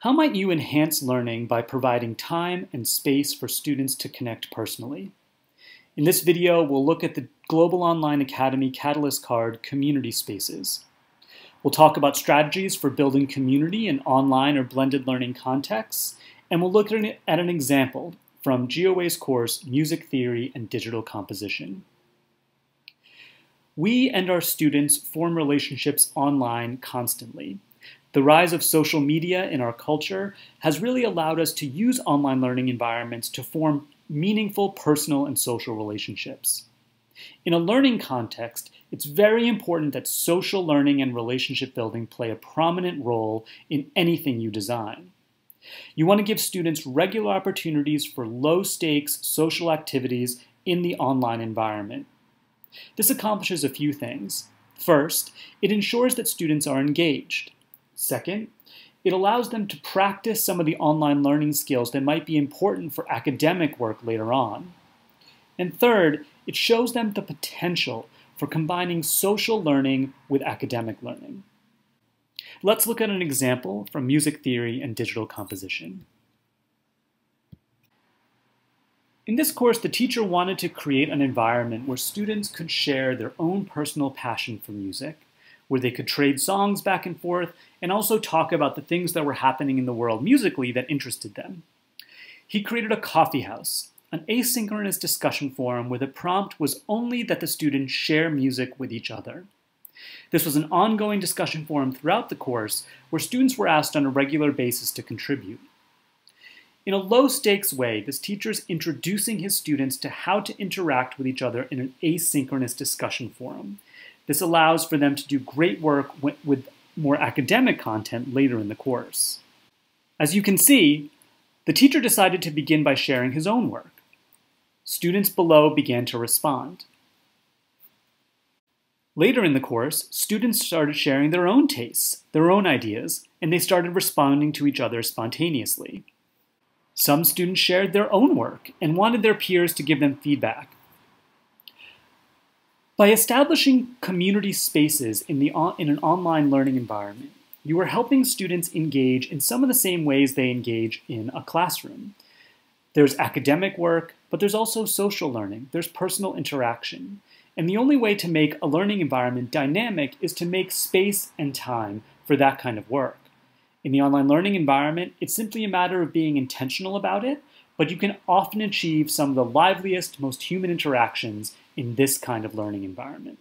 How might you enhance learning by providing time and space for students to connect personally? In this video, we'll look at the Global Online Academy Catalyst Card Community Spaces. We'll talk about strategies for building community in online or blended learning contexts, and we'll look at an example from GOA's course, Music Theory and Digital Composition. We and our students form relationships online constantly. The rise of social media in our culture has really allowed us to use online learning environments to form meaningful personal and social relationships. In a learning context, it's very important that social learning and relationship building play a prominent role in anything you design. You want to give students regular opportunities for low-stakes social activities in the online environment. This accomplishes a few things. First, it ensures that students are engaged. Second, it allows them to practice some of the online learning skills that might be important for academic work later on. And third, it shows them the potential for combining social learning with academic learning. Let's look at an example from Music Theory and Digital Composition. In this course, the teacher wanted to create an environment where students could share their own personal passion for music, where they could trade songs back and forth, and also talk about the things that were happening in the world musically that interested them. He created a coffee house, an asynchronous discussion forum where the prompt was only that the students share music with each other. This was an ongoing discussion forum throughout the course where students were asked on a regular basis to contribute. In a low-stakes way, this teacher is introducing his students to how to interact with each other in an asynchronous discussion forum. This allows for them to do great work with more academic content later in the course. As you can see, the teacher decided to begin by sharing his own work. Students below began to respond. Later in the course, students started sharing their own tastes, their own ideas, and they started responding to each other spontaneously. Some students shared their own work and wanted their peers to give them feedback. By establishing community spaces in an online learning environment, you are helping students engage in some of the same ways they engage in a classroom. There's academic work, but there's also social learning, there's personal interaction. And the only way to make a learning environment dynamic is to make space and time for that kind of work. In the online learning environment, it's simply a matter of being intentional about it, but you can often achieve some of the liveliest, most human interactions in this kind of learning environment.